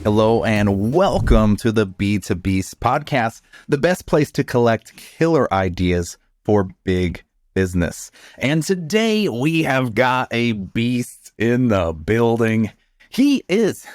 Hello and welcome to the B2Beast podcast, the best place to collect killer ideas for big business. And today we have got a beast in the building. He is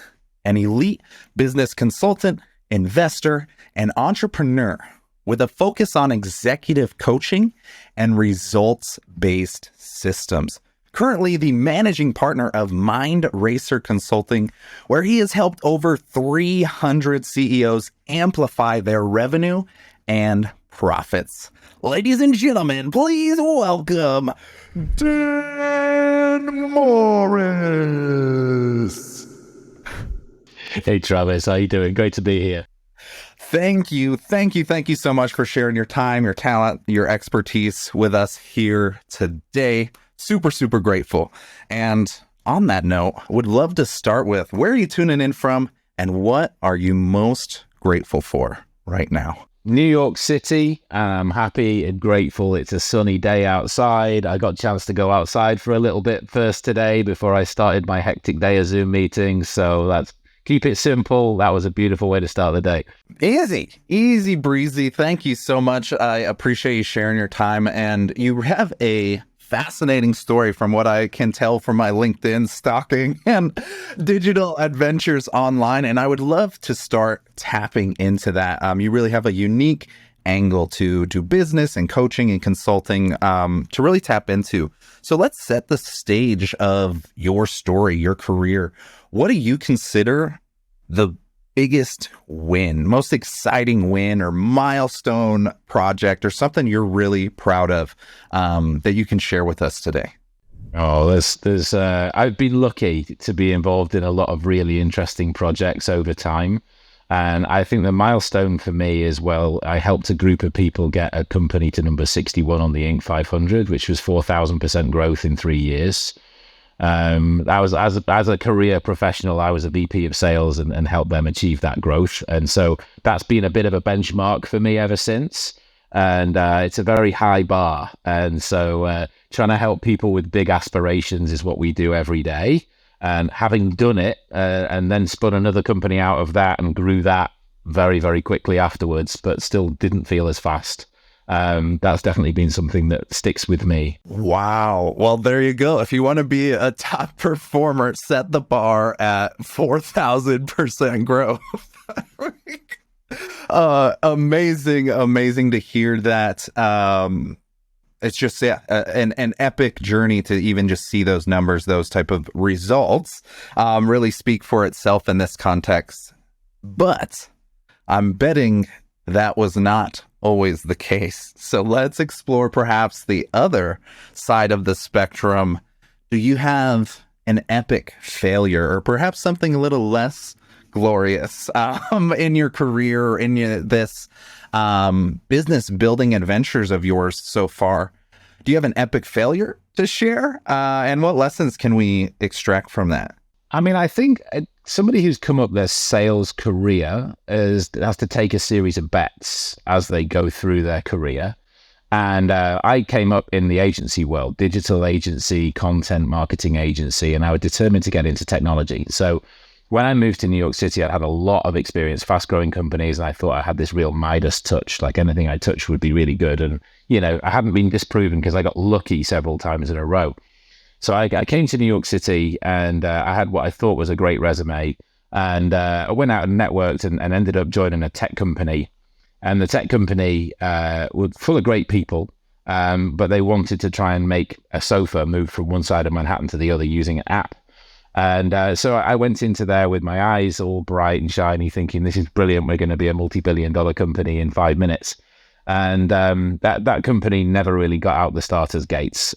an elite business consultant, investor, and entrepreneur with a focus on executive coaching and results-based systems. Currently the managing partner of Mind Racer Consulting, where he has helped over 300 CEOs amplify their revenue and profits. Ladies and gentlemen, please welcome Dan Morris. Hey Travis, how you doing? Great to be here. Thank you so much for sharing your time, your talent, your expertise with us here today. Super grateful. And on that note, would love to start with, where are you tuning in from and what are you most grateful for right now? New York City. I'm happy and grateful. It's a sunny day outside. I got a chance to go outside for a little bit first today before I started my hectic day of Zoom meetings. So that's keep it simple. That was a beautiful way to start the day. Easy breezy. Thank you so much. I appreciate you sharing your time. And you have a fascinating story from what I can tell from my LinkedIn stalking and digital adventures online. And I would love to start tapping into that. You really have a unique angle to do business and coaching and consulting to really tap into. So let's set the stage of your story, your career. What do you consider the biggest win, most exciting win or milestone project or something you're really proud of that you can share with us today? Oh, there's I've been lucky to be involved in a lot of really interesting projects over time. And I think the milestone for me is, well, I helped a group of people get a company to number 61 on the Inc. 500, which was 4,000% growth in 3 years. I was as a career professional, I was a VP of sales and helped them achieve that growth. And so that's been a bit of a benchmark for me ever since. And it's a very high bar. And so trying to help people with big aspirations is what we do every day. And having done it and then spun another company out of that and grew that very quickly afterwards, but still didn't feel as fast. That's definitely been something that sticks with me. Wow. Well, there you go. If you want to be a top performer, set the bar at 4,000% growth. Amazing to hear that. It's just an epic journey to even just see those numbers, those type of results really speak for itself in this context. But I'm betting that was not always the case. So let's explore perhaps the other side of the spectrum. Do you have an epic failure or perhaps something a little less glorious in your career or in this business building adventures of yours so far? Do you have an epic failure to share? And what lessons can we extract from that? I mean, I think somebody who's come up their sales career has to take a series of bets as they go through their career. And I came up in the agency world, digital agency, content marketing agency, and I was determined to get into technology. So when I moved to New York City, I had a lot of experience, fast-growing companies, and I thought I had this real Midas touch, like anything I touched would be really good. And, you know, I hadn't been disproven because I got lucky several times in a row. So I came to New York City and I had what I thought was a great resume. And I went out and networked and ended up joining a tech company. And the tech company was full of great people, but they wanted to try and make a sofa move from one side of Manhattan to the other using an app. And so I went into there with my eyes all bright and shiny, thinking, this is brilliant. We're going to be a multi-billion-dollar company in 5 minutes. And that company never really got out the starter's gates.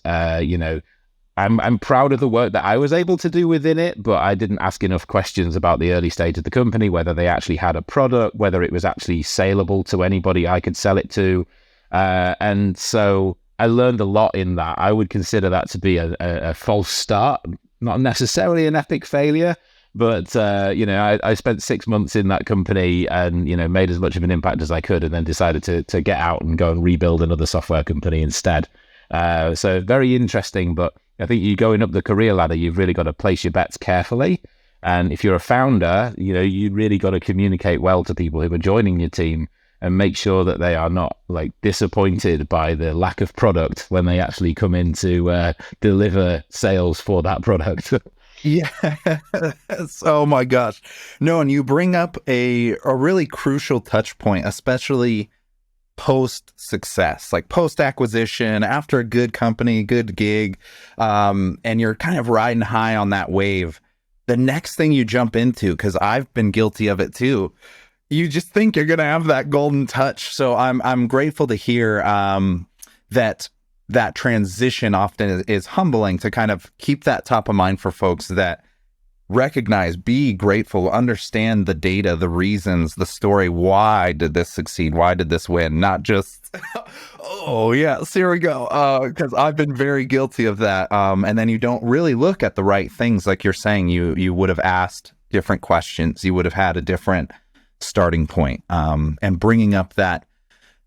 I'm proud of the work that I was able to do within it, but I didn't ask enough questions about the early stage of the company, whether they actually had a product, whether it was actually saleable to anybody I could sell it to. And so I learned a lot in that. I would consider that to be a false start, not necessarily an epic failure, but I spent 6 months in that company and, made as much of an impact as I could, and then decided to get out and go and rebuild another software company instead. So very interesting, but I think you going up the career ladder, you've really got to place your bets carefully. And if you're a founder, you really got to communicate well to people who are joining your team and make sure that they are not like disappointed by the lack of product when they actually come in to deliver sales for that product. Yes. Oh my gosh. No, and you bring up a really crucial touch point, especially post success, like post acquisition, after a good company, good gig, and you're kind of riding high on that wave. The next thing you jump into, because I've been guilty of it too, you just think you're gonna have that golden touch. So I'm grateful to hear that transition often is humbling, to kind of keep that top of mind for folks that recognize, be grateful, understand the data, the reasons, the story. Why did this succeed? Why did this win? Not just, oh, yes, here we go. Because I've been very guilty of that. And then you don't really look at the right things. Like you're saying, you would have asked different questions. You would have had a different starting point. And bringing up that,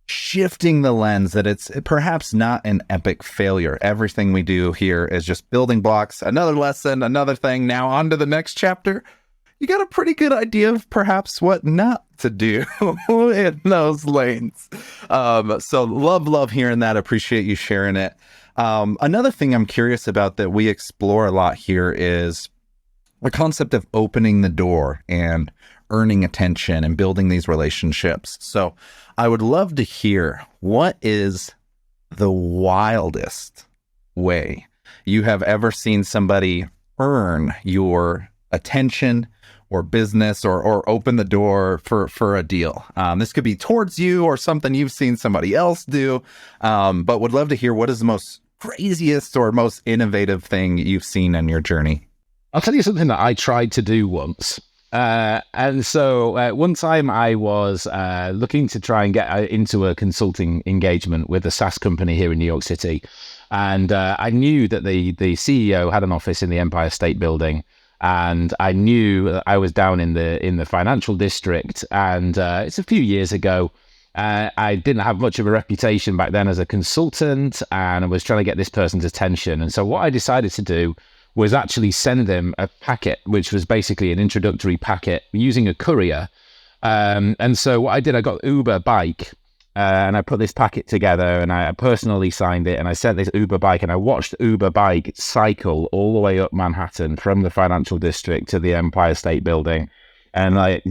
shifting the lens that it's perhaps not an epic failure. Everything we do here is just building blocks, another lesson, another thing. Now on to the next chapter. You got a pretty good idea of perhaps what not to do in those lanes. So love hearing that. Appreciate you sharing it. Another thing I'm curious about that we explore a lot here is the concept of opening the door and earning attention and building these relationships. So I would love to hear, what is the wildest way you have ever seen somebody earn your attention or business or open the door for a deal? This could be towards you or something you've seen somebody else do, but would love to hear, what is the most craziest or most innovative thing you've seen in your journey? I'll tell you something that I tried to do once. And so one time I was looking to try and get into a consulting engagement with a SaaS company here in New York City. And I knew that the CEO had an office in the Empire State Building. And I knew that I was down in the financial district. And it's a few years ago. I didn't have much of a reputation back then as a consultant, and I was trying to get this person's attention. And so what I decided to do was actually send them a packet, which was basically an introductory packet using a courier. And so what I did, I got Uber bike and I put this packet together and I personally signed it and I sent this Uber bike, and I watched Uber bike cycle all the way up Manhattan from the financial district to the Empire State Building. And I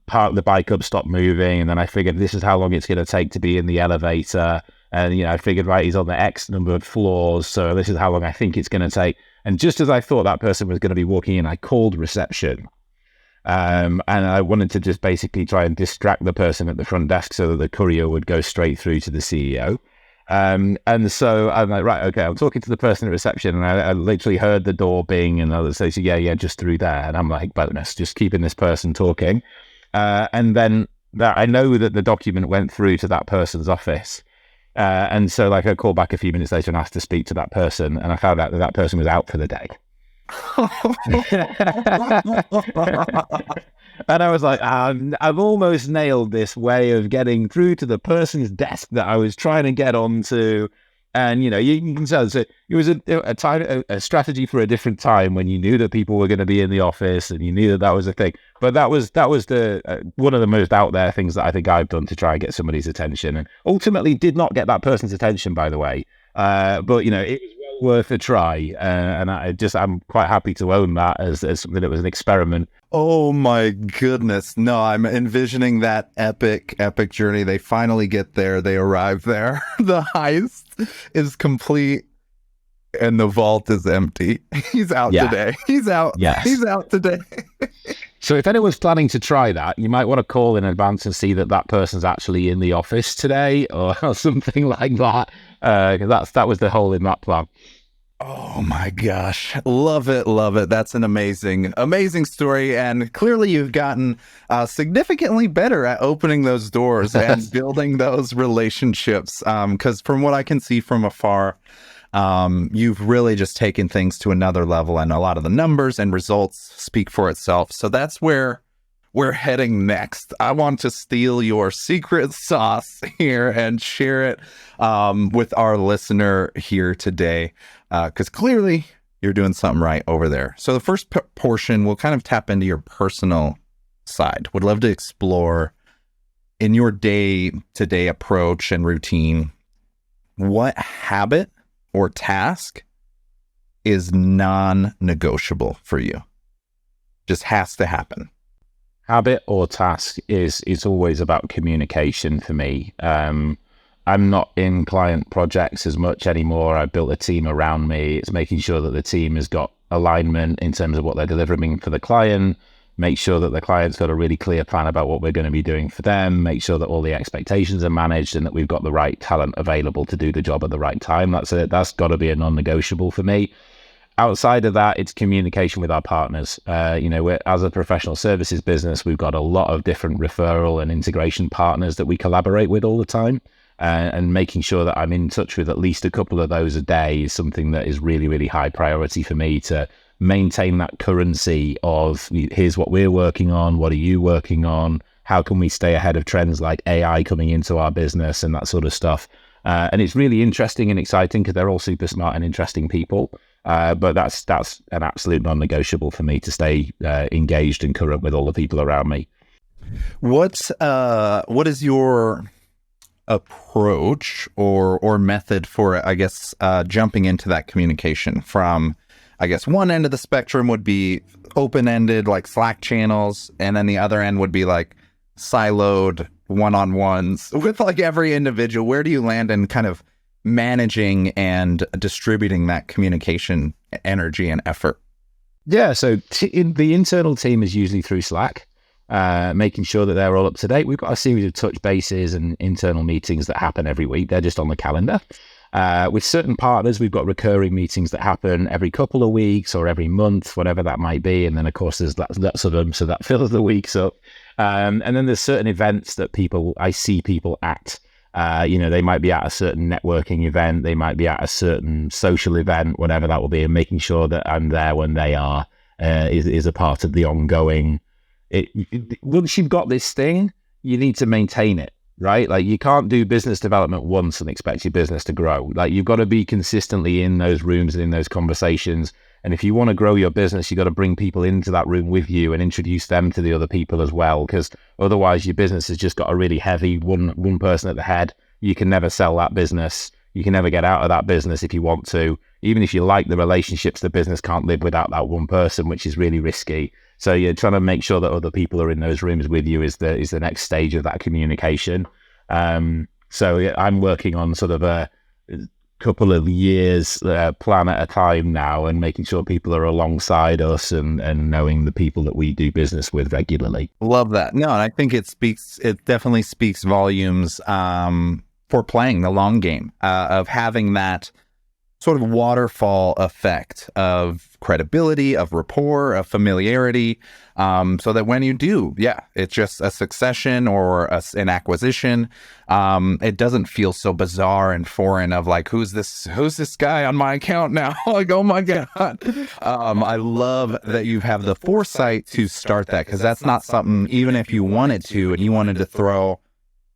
parked the bike up, stopped moving. And then I figured this is how long it's going to take to be in the elevator. And, I figured, right, he's on the X number of floors. So this is how long I think it's going to take. And just as I thought that person was going to be walking in, I called reception. And I wanted to just basically try and distract the person at the front desk so that the courier would go straight through to the CEO. And so I'm like, right, okay, I'm talking to the person at reception, and I literally heard the door bing, and others say, so yeah, just through there. And I'm like, bonus, just keeping this person talking. And then I know that the document went through to that person's office. And so I called back a few minutes later and asked to speak to that person, and I found out that person was out for the day. And I was like, I've almost nailed this way of getting through to the person's desk that I was trying to get onto. And, you can tell, so it was a strategy for a different time when you knew that people were going to be in the office and you knew that was a thing. But that was the one of the most out there things that I think I've done to try and get somebody's attention, and ultimately did not get that person's attention, by the way. But, it was well worth a try. And I'm quite happy to own that as something that was an experiment. Oh my goodness. No, I'm envisioning that epic journey. They finally get there. They arrive there. The heist is complete and the vault is empty. He's out today. He's out. Yes. He's out today. So if anyone's planning to try that, you might want to call in advance and see that person's actually in the office today or something like that. Because that was the hole in that plan. Oh my gosh. Love it. That's an amazing story. And clearly you've gotten significantly better at opening those doors and building those relationships. Because from what I can see from afar, you've really just taken things to another level, and a lot of the numbers and results speak for itself. So that's where we're heading next. I want to steal your secret sauce here and share it with our listener here today. because clearly you're doing something right over there. So the first portion, we'll kind of tap into your personal side. Would love to explore in your day-to-day approach and routine, what habit or task is non-negotiable for you? Just has to happen. Habit or task is always about communication for me. I'm not in client projects as much anymore. I've built a team around me. It's making sure that the team has got alignment in terms of what they're delivering for the client, make sure that the client's got a really clear plan about what we're going to be doing for them, make sure that all the expectations are managed and that we've got the right talent available to do the job at the right time. That's got to be a non-negotiable for me. Outside of that, it's communication with our partners. As a professional services business, we've got a lot of different referral and integration partners that we collaborate with all the time. And making sure that I'm in touch with at least a couple of those a day is something that is really, really high priority for me to maintain that currency of here's what we're working on, what are you working on, how can we stay ahead of trends like AI coming into our business and that sort of stuff. And it's really interesting and exciting because they're all super smart and interesting people. But that's an absolute non-negotiable for me to stay engaged and current with all the people around me. What is your approach or method for, I guess, jumping into that communication from, I guess, one end of the spectrum would be open-ended, like Slack channels, and then the other end would be like siloed one-on-ones with like every individual. Where do you land in kind of managing and distributing that communication energy and effort? Yeah, so the internal team is usually through Slack, making sure that they're all up to date. We've got a series of touch bases and internal meetings that happen every week. They're just on the calendar. With certain partners, we've got recurring meetings that happen every couple of weeks or every month, whatever that might be. And then, of course, there's lots of them, so that fills the weeks up. And then there's certain events that I see people at. They might be at a certain networking event, they might be at a certain social event, whatever that will be, and making sure that I'm there when they are is a part of the ongoing. Once you've got this thing, you need to maintain it. Right? Like you can't do business development once and expect your business to grow. Like you've got to be consistently in those rooms and in those conversations. And if you want to grow your business, you've got to bring people into that room with you and introduce them to the other people as well. Because otherwise your business has just got a really heavy one person at the head. You can never sell that business. You can never get out of that business if you want to. Even if you like the relationships, the business can't live without that one person, which is really risky. So you're trying to make sure that other people are in those rooms with you is the next stage of that communication. So I'm working on sort of a couple of years plan at a time now and making sure people are alongside us and knowing the people that we do business with regularly. Love that. No, and I think it definitely speaks volumes for playing the long game, of having that sort of waterfall effect of credibility, of rapport, of familiarity, so that when you do, it's just a succession or an acquisition, it doesn't feel so bizarre and foreign of like, who's this guy on my account now? Like, oh my God. I love that you have the foresight to start that, because that's not something, even if you wanted to and you wanted to throw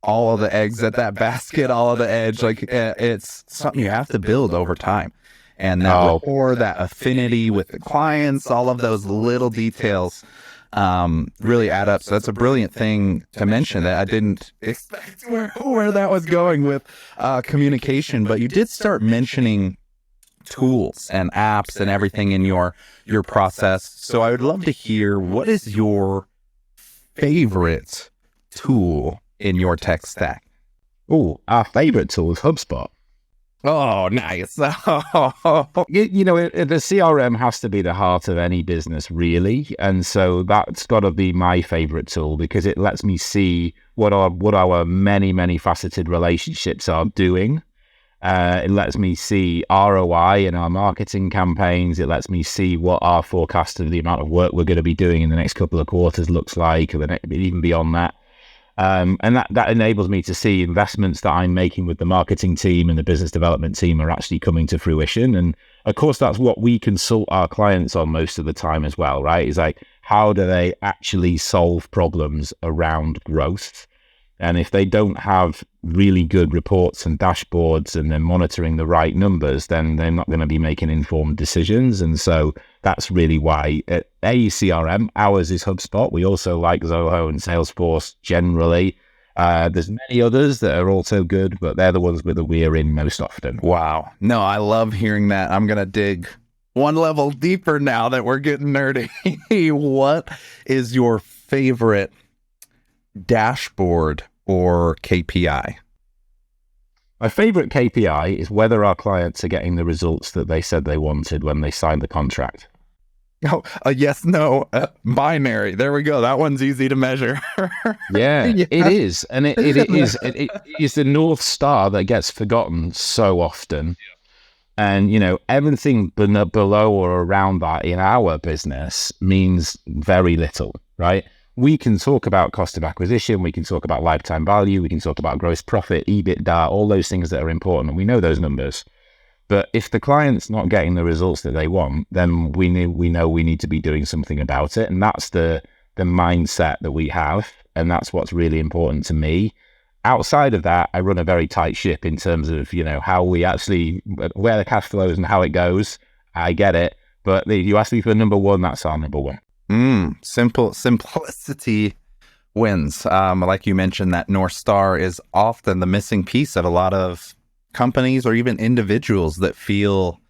all of the eggs at that basket, all of the edge, like it's something you have to build over time. And that rapport, that affinity with the clients, all of those little details really add up. So that's a brilliant thing to mention that I didn't expect where that was going with communication. But you did start mentioning tools and apps and everything in your process. So I would love to hear, what is your favorite tool in your tech stack? Oh, our favorite tool is HubSpot. Oh, nice. The CRM has to be the heart of any business, really. And so that's got to be my favorite tool, because it lets me see what our many, many faceted relationships are doing. It lets me see ROI in our marketing campaigns. It lets me see what our forecast of the amount of work we're going to be doing in the next couple of quarters looks like, or even beyond that. And that enables me to see investments that I'm making with the marketing team and the business development team are actually coming to fruition. And of course, that's what we consult our clients on most of the time as well, right? It's like, how do they actually solve problems around growth? And if they don't have really good reports and dashboards and they're monitoring the right numbers, then they're not going to be making informed decisions. And so that's really why at CRM, ours is HubSpot. We also like Zoho and Salesforce generally. There's many others that are also good, but they're the ones that we're in most often. Wow. No, I love hearing that. I'm going to dig one level deeper now that we're getting nerdy. What is your favorite dashboard or KPI? My favorite KPI is whether our clients are getting the results that they said they wanted when they signed the contract. Oh, yes, no, binary. There we go. That one's easy to measure. Yeah, it is. And it is the North Star that gets forgotten so often. And, everything below or around that in our business means very little, right? We can talk about cost of acquisition, we can talk about lifetime value, we can talk about gross profit, EBITDA, all those things that are important, and we know those numbers. But if the client's not getting the results that they want, then we know we need to be doing something about it. And that's the mindset that we have, and that's what's really important to me. Outside of that, I run a very tight ship in terms of, how we actually, where the cash flows and how it goes. I get it. But you ask me for number one, that's our number one. Simplicity wins. Like you mentioned, that North Star is often the missing piece of a lot of companies or even individuals that feel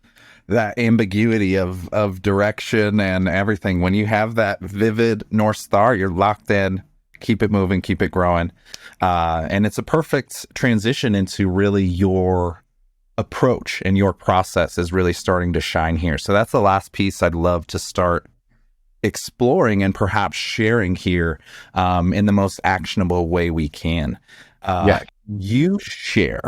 that ambiguity of direction and everything. When you have that vivid North Star, you're locked in. Keep it moving, keep it growing. And it's a perfect transition into really your approach, and your process is really starting to shine here. So that's the last piece I'd love to start exploring and perhaps sharing here in the most actionable way we can. You share,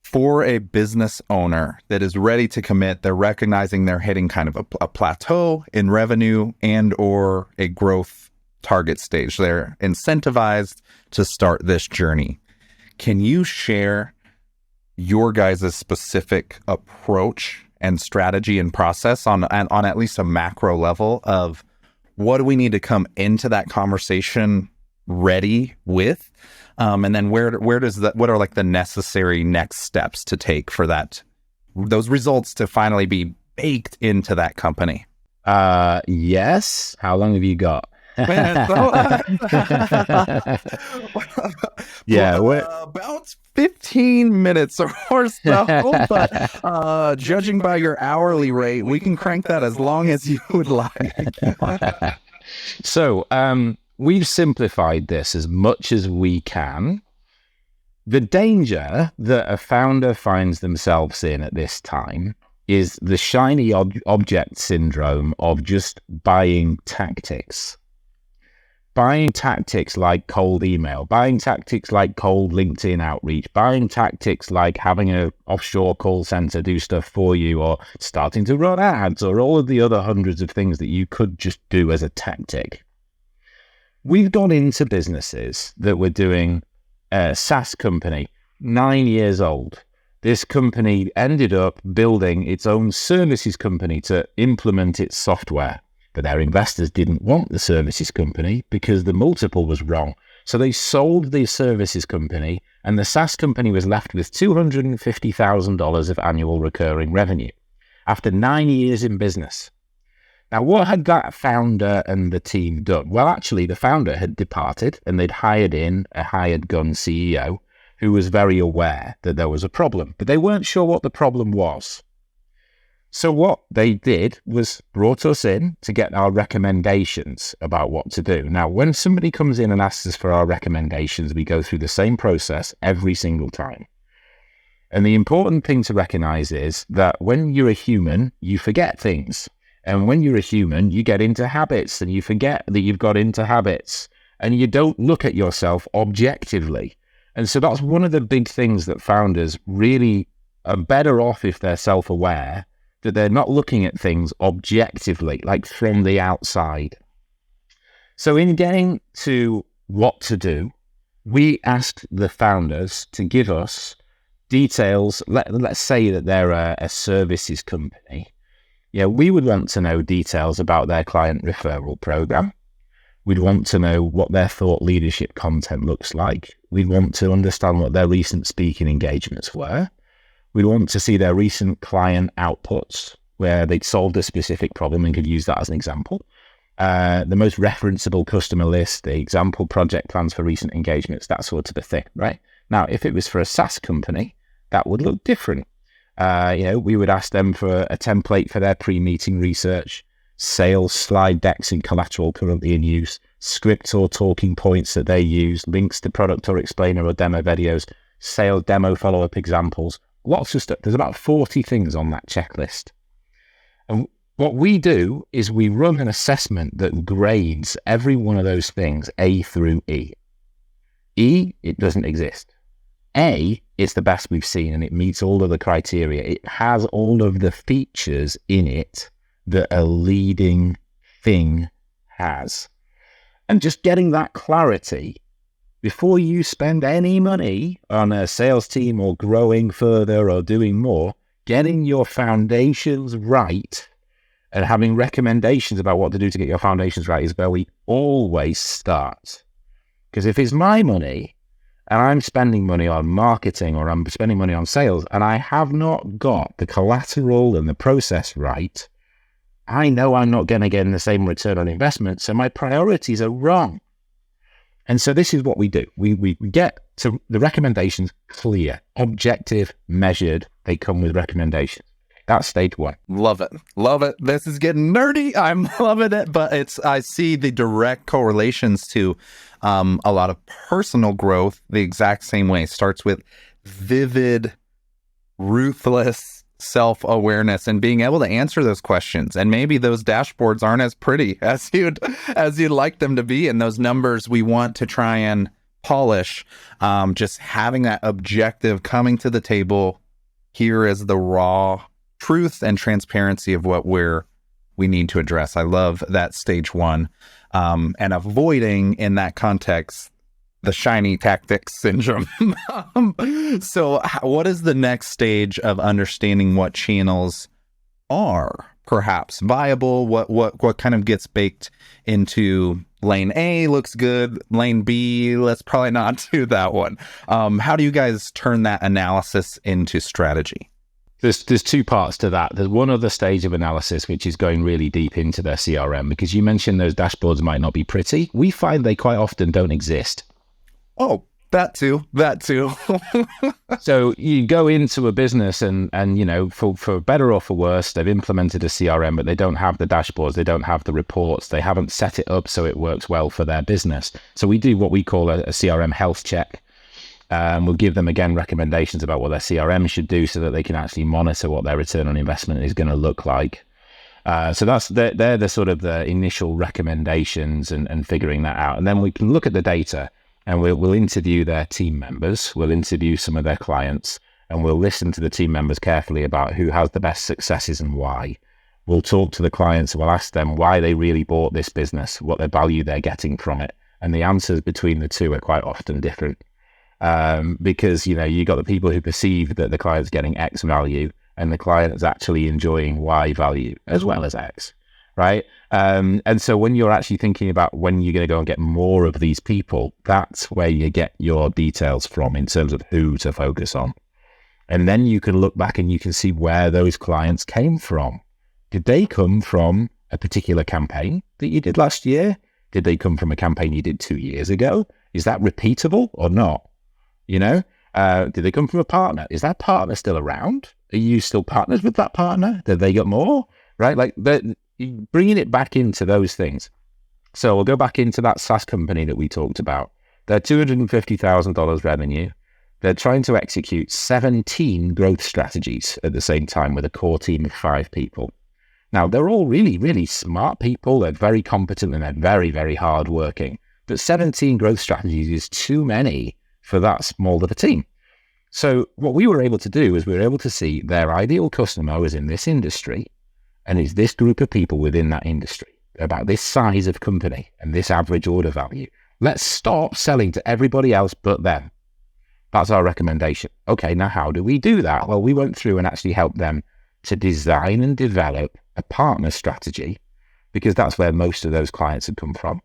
for a business owner that is ready to commit, they're recognizing they're hitting kind of a plateau in revenue and or a growth target stage. They're incentivized to start this journey. Can you share your guys' specific approach and strategy and process on at least a macro level of what do we need to come into that conversation ready with? And then what are like the necessary next steps to take for those results to finally be baked into that company? Yes. How long have you got? About 15 minutes or so, but judging by your hourly rate, we can crank that as long as you would like. So we've simplified this as much as we can. The danger that a founder finds themselves in at this time is the shiny object syndrome of just buying tactics. Buying tactics like cold email, buying tactics like cold LinkedIn outreach, buying tactics like having an offshore call center do stuff for you, or starting to run ads, or all of the other hundreds of things that you could just do as a tactic. We've gone into businesses that were doing a SaaS company, 9 years old. This company ended up building its own services company to implement its software. But their investors didn't want the services company because the multiple was wrong. So they sold the services company, and the SaaS company was left with $250,000 of annual recurring revenue after 9 years in business. Now, what had that founder and the team done? Well, actually, the founder had departed, and they'd hired in a hired gun CEO who was very aware that there was a problem, but they weren't sure what the problem was. So what they did was brought us in to get our recommendations about what to do. Now, when somebody comes in and asks us for our recommendations, we go through the same process every single time. And the important thing to recognize is that when you're a human, you forget things. And when you're a human, you get into habits and you forget that you've got into habits and you don't look at yourself objectively. And so that's one of the big things that founders really are better off if they're self-aware, that they're not looking at things objectively, like from the outside. So in getting to what to do, we asked the founders to give us details. Let's say that they're a services company. Yeah, we would want to know details about their client referral program. We'd want to know what their thought leadership content looks like. We'd want to understand what their recent speaking engagements were. We'd want to see their recent client outputs where they'd solved a specific problem and could use that as an example. The most referenceable customer list, the example project plans for recent engagements, that sort of a thing, right? Now, if it was for a SaaS company, that would look different. We would ask them for a template for their pre-meeting research, sales slide decks and collateral currently in use, scripts or talking points that they use, links to product or explainer or demo videos, sales demo follow-up examples, lots of stuff. There's about 40 things on that checklist. And what we do is we run an assessment that grades every one of those things A through E. E, it doesn't exist. A is the best we've seen and it meets all of the criteria. It has all of the features in it that a leading thing has. And just getting that clarity before you spend any money on a sales team or growing further or doing more, getting your foundations right and having recommendations about what to do to get your foundations right is where we always start. Because if it's my money and I'm spending money on marketing or I'm spending money on sales and I have not got the collateral and the process right, I know I'm not going to get the same return on investment, so my priorities are wrong. And so this is what we do. We get to the recommendations clear, objective, measured. They come with recommendations. That's stage one. Love it. Love it. This is getting nerdy. I'm loving it. But I see the direct correlations to a lot of personal growth the exact same way. It starts with vivid, ruthless self-awareness and being able to answer those questions. And maybe those dashboards aren't as pretty as you'd like them to be. And those numbers we want to try and polish. Just having that objective coming to the table. Here is the raw truth and transparency of what we need to address. I love that stage one. And avoiding in that context the shiny tactics syndrome. So what is the next stage of understanding what channels are perhaps viable? What kind of gets baked into lane A looks good, lane B, let's probably not do that one. How do you guys turn that analysis into strategy? There's two parts to that. There's one other stage of analysis, which is going really deep into their CRM, because you mentioned those dashboards might not be pretty. We find they quite often don't exist. Oh, that too. So you go into a business and for better or for worse, they've implemented a CRM, but they don't have the dashboards, they don't have the reports, they haven't set it up so it works well for their business. So we do what we call a CRM health check. We'll give them, again, recommendations about what their CRM should do so that they can actually monitor what their return on investment is going to look like. So they're the sort of the initial recommendations and figuring that out. And then we can look at the data and we'll interview their team members. We'll interview some of their clients and we'll listen to the team members carefully about who has the best successes and why. We'll talk to the clients and we'll ask them why they really bought this business, what the value they're getting from it. And the answers between the two are quite often different. Because, you got the people who perceive that the client's getting X value and the client is actually enjoying Y value as well as X, right? And so when you're actually thinking about when you're going to go and get more of these people, that's where you get your details from in terms of who to focus on. And then you can look back and you can see where those clients came from. Did they come from a particular campaign that you did last year? Did they come from a campaign you did 2 years ago? Is that repeatable or not? Did they come from a partner? Is that partner still around? Are you still partners with that partner? Did they get more? Right? Like bringing it back into those things. So we'll go back into that SaaS company that we talked about. They're $250,000 revenue. They're trying to execute 17 growth strategies at the same time with a core team of 5 people. Now, they're all really, really smart people. They're very competent and they're very, very hardworking. But 17 growth strategies is too many for that small of a team. So what we were able to do is we were able to see their ideal customer was in this industry and is this group of people within that industry, about this size of company and this average order value. Let's stop selling to everybody else but them. That's our recommendation. Okay, now how do we do that? Well, we went through and actually helped them to design and develop a partner strategy, because that's where most of those clients had come from.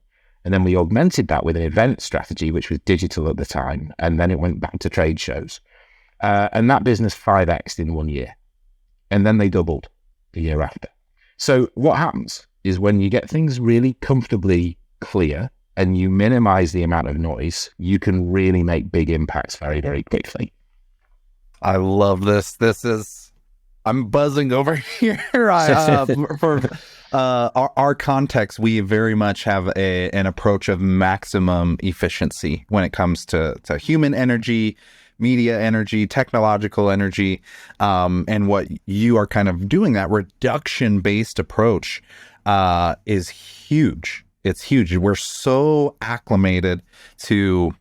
And then we augmented that with an event strategy, which was digital at the time. And then it went back to trade shows. And that business 5x'd in 1 year. And then they doubled the year after. So what happens is when you get things really comfortably clear and you minimize the amount of noise, you can really make big impacts very, very quickly. I love this. I'm buzzing over here. For our context, we very much have an approach of maximum efficiency when it comes to human energy, media energy, technological energy, and what you are kind of doing, that reduction-based approach is huge. It's huge. We're so acclimated to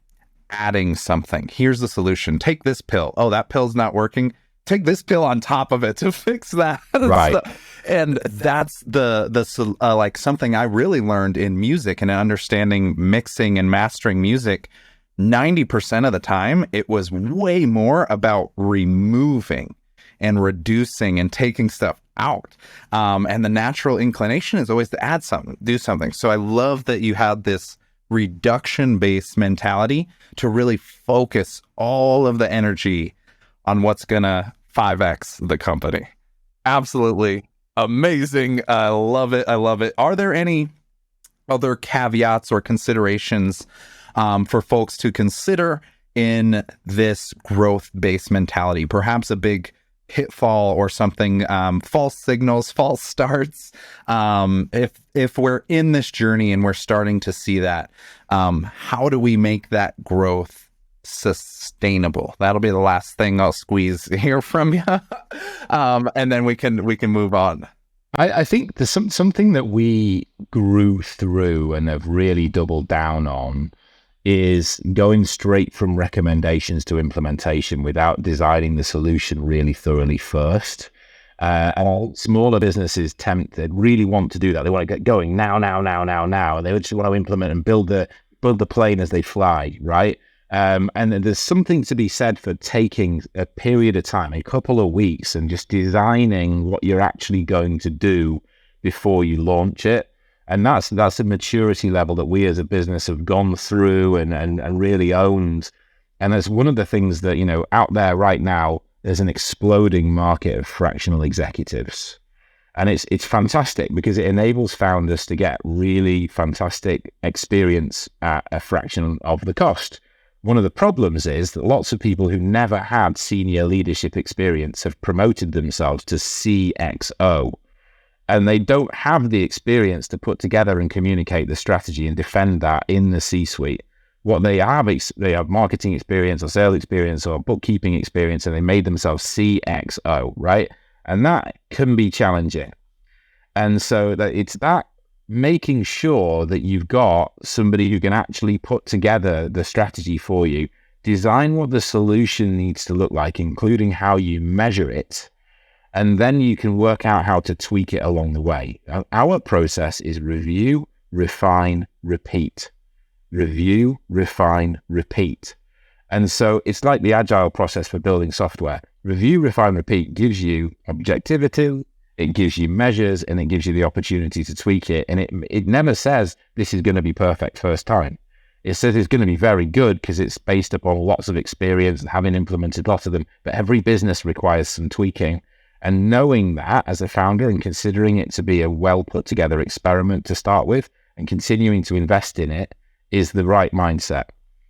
adding something. Here's the solution. Take this pill. Oh, that pill's not working. Take this pill on top of it to fix that. Right. And that's the like something I really learned in music and understanding mixing and mastering music. 90% of the time, it was way more about removing and reducing and taking stuff out. And the natural inclination is always to add something, do something. So I love that you had this reduction-based mentality to really focus all of the energy on what's going to 5x the company. Absolutely amazing. I love it. I love it. Are there any other caveats or considerations for folks to consider in this growth-based mentality? Perhaps a big pitfall or something, false signals, false starts. If we're in this journey and we're starting to see that, how do we make that growth sustainable? That'll be the last thing I'll squeeze here from you, and then we can move on. I think there's something that we grew through and have really doubled down on is going straight from recommendations to implementation without designing the solution really thoroughly first. And smaller businesses they really want to do that. They want to get going now. And they just want to implement and build the plane as they fly, right? And there's something to be said for taking a period of time, a couple of weeks, and just designing what you're actually going to do before you launch it. And that's a maturity level that we as a business have gone through and really owned. And that's one of the things that, out there right now, there's an exploding market of fractional executives. And it's fantastic because it enables founders to get really fantastic experience at a fraction of the cost. One of the problems is that lots of people who never had senior leadership experience have promoted themselves to CXO. And they don't have the experience to put together and communicate the strategy and defend that in the C-suite. What they have marketing experience or sales experience or bookkeeping experience, and they made themselves CXO, right? And that can be challenging. And so it's that making sure that you've got somebody who can actually put together the strategy for you, design what the solution needs to look like, including how you measure it, and then you can work out how to tweak it along the way. Our process is review, refine, repeat. Review, refine, repeat. And so it's like the agile process for building software. Review, refine, repeat gives you objectivity, it gives you measures, and it gives you the opportunity to tweak it. And it never says this is going to be perfect first time. It says it's going to be very good because it's based upon lots of experience and having implemented lots of them. But every business requires some tweaking. And knowing that as a founder and considering it to be a well put together experiment to start with and continuing to invest in it is the right mindset.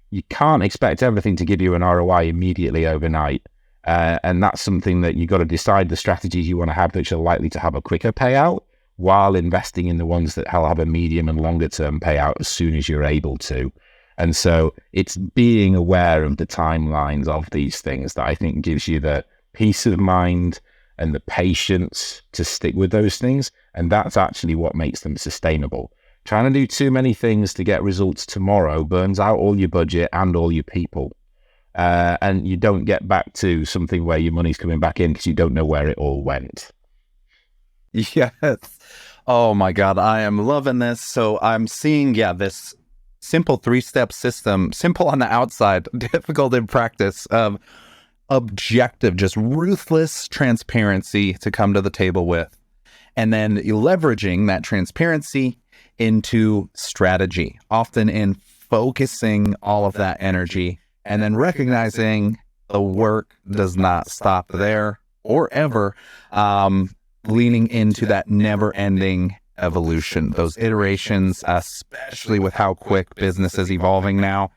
You can't expect everything to give you an ROI immediately overnight. And that's something that you've got to decide the strategies you want to have which are likely to have a quicker payout while investing in the ones that will have a medium and longer term payout as soon as you're able to. And so it's being aware of the timelines of these things that I think gives you the peace of mind and the patience to stick with those things. And that's actually what makes them sustainable. Trying to do too many things to get results tomorrow burns out all your budget and all your people. And you don't get back to something where your money's coming back in because you don't know where it all went. Yes. Oh my God, I am loving this. So I'm seeing, this simple 3-step system, simple on the outside, difficult in practice, of objective, just ruthless transparency to come to the table with. And then leveraging that transparency into strategy, often in focusing all of that energy and then recognizing the work does not stop there or ever, leaning into that never-ending evolution, those iterations, especially with how quick business is evolving now.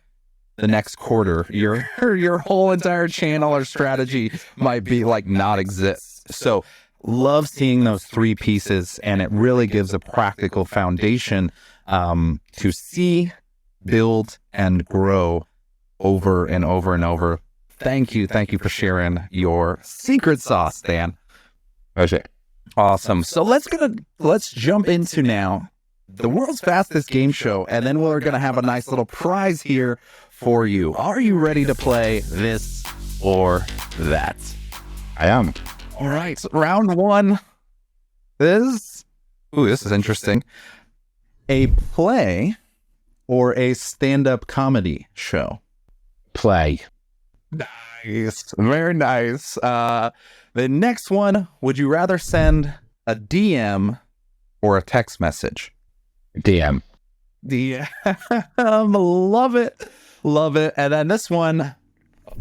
The next quarter, your whole entire channel or strategy might be like not exist. So love seeing those three pieces, and it really gives a practical foundation to see, build, and grow over and over and over. Thank you for sharing your secret sauce, Dan. Okay. Awesome. So let's jump into now the world's fastest game show, and then we're gonna have a nice little prize here for you. Are you ready to play this or that? I am. All right. So round one is this is interesting. A play or a stand-up comedy show? Play. Nice. Very nice. The next one, would you rather send a DM or a text message? DM. DM. Love it. Love it. And then this one,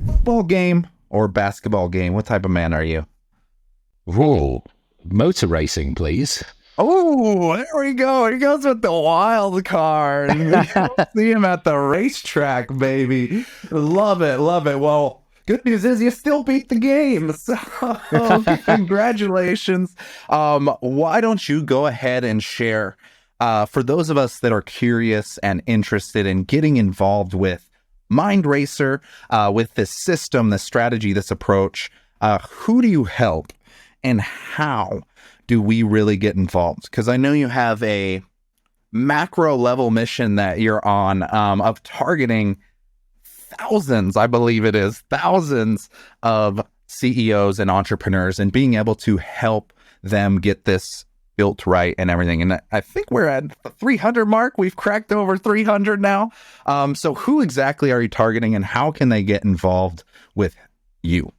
football game or basketball game? What type of man are you? Whoa. Motor racing, please. Oh, there we go. He goes with the wild card. See him at the racetrack, baby. Love it. Love it. Well, good news is you still beat the game. So congratulations. Why don't you go ahead and share, for those of us that are curious and interested in getting involved with MindRacer, with this system, this strategy, this approach, who do you help and how do we really get involved? Because I know you have a macro level mission that you're on, of targeting thousands, I believe it is, thousands of CEOs and entrepreneurs, and being able to help them get this built right and everything. And I think we're at the 300 mark. We've cracked over 300 now. So who exactly are you targeting, and how can they get involved with you?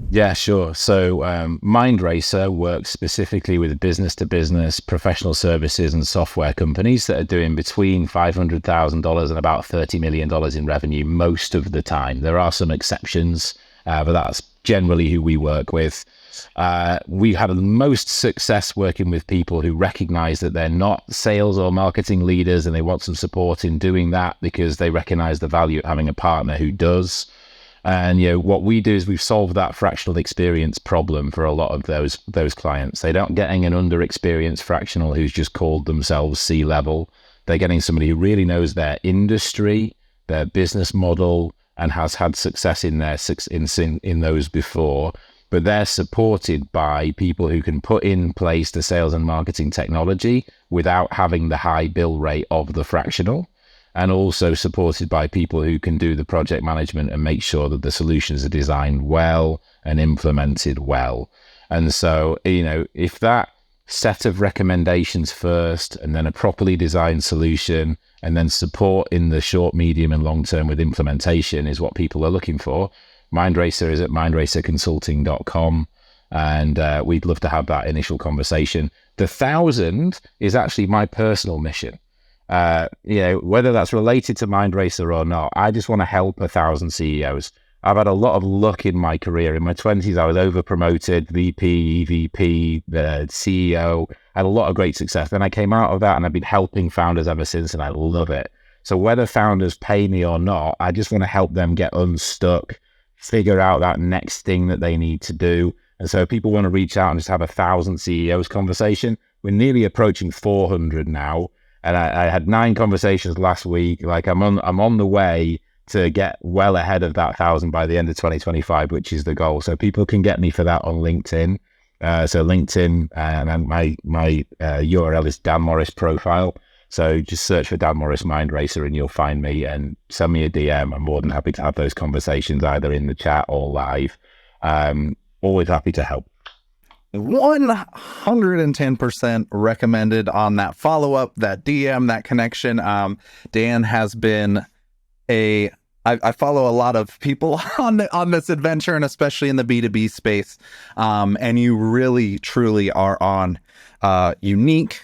Yeah, sure. So MindRacer works specifically with business-to-business professional services and software companies that are doing between $500,000 and about $30 million in revenue most of the time. There are some exceptions, but that's generally who we work with. We have the most success working with people who recognize that they're not sales or marketing leaders, and they want some support in doing that because they recognize the value of having a partner who does. And what we do is we've solved that fractional experience problem for a lot of those clients. They're not getting an under-experienced fractional who's just called themselves C-level. They're getting somebody who really knows their industry, their business model, and has had success in those before. But they're supported by people who can put in place the sales and marketing technology without having the high bill rate of the fractional, and also supported by people who can do the project management and make sure that the solutions are designed well and implemented well. And so, if that set of recommendations first, and then a properly designed solution, and then support in the short, medium, and long term with implementation is what people are looking for, MindRacer is at mindracerconsulting.com. And we'd love to have that initial conversation. The 1,000 is actually my personal mission. Whether that's related to MindRacer or not, I just want to help 1,000 CEOs. I've had a lot of luck in my career. In my 20s, I was over promoted, VP, EVP, the CEO. I had a lot of great success. Then I came out of that, and I've been helping founders ever since, and I love it. So whether founders pay me or not, I just want to help them get unstuck, figure out that next thing that they need to do. And so if people want to reach out and just have 1,000 CEOs conversation, we're nearly approaching 400 now. And I had 9 conversations last week. Like I'm on the way to get well ahead of that 1,000 by the end of 2025, which is the goal. So people can get me for that on LinkedIn. So LinkedIn, and my URL is Dan Morris Profile. So just search for Dan Morris MindRacer and you'll find me, and send me a DM. I'm more than happy to have those conversations either in the chat or live. Always happy to help. 110% recommended on that follow-up, that DM, that connection. Dan has been I follow a lot of people on this adventure, and especially in the B2B space. And you really, truly are on unique,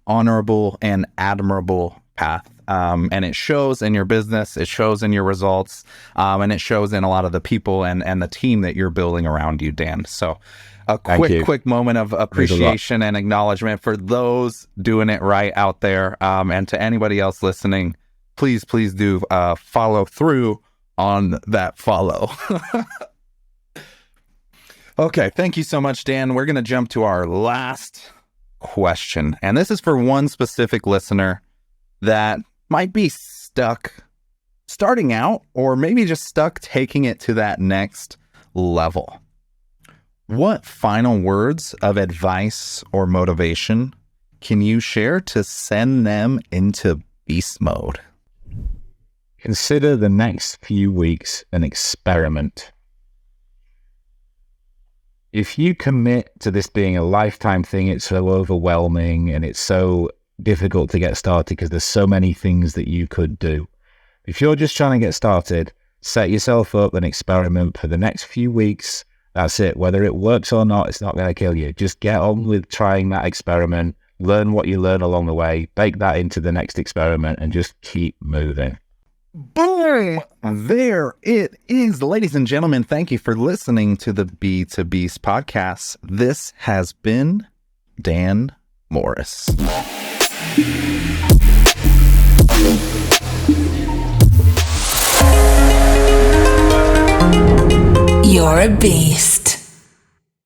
honorable and admirable path. And it shows in your business, it shows in your results, and it shows in a lot of the people and the team that you're building around you, Dan. So a quick moment of appreciation and acknowledgement for those doing it right out there. And to anybody else listening, please do follow through on that follow. Okay, thank you so much, Dan. We're going to jump to our last question. And this is for one specific listener that might be stuck starting out, or maybe just stuck taking it to that next level. What final words of advice or motivation can you share to send them into beast mode? Consider the next few weeks an experiment. If you commit to this being a lifetime thing, it's so overwhelming and it's so difficult to get started because there's so many things that you could do. If you're just trying to get started, set yourself up an experiment for the next few weeks. That's it. Whether it works or not, it's not going to kill you. Just get on with trying that experiment, learn what you learn along the way, bake that into the next experiment, and just keep moving. Boom! There it is. Ladies and gentlemen, thank you for listening to the B2Beast podcast. This has been Dan Morris. You're a beast.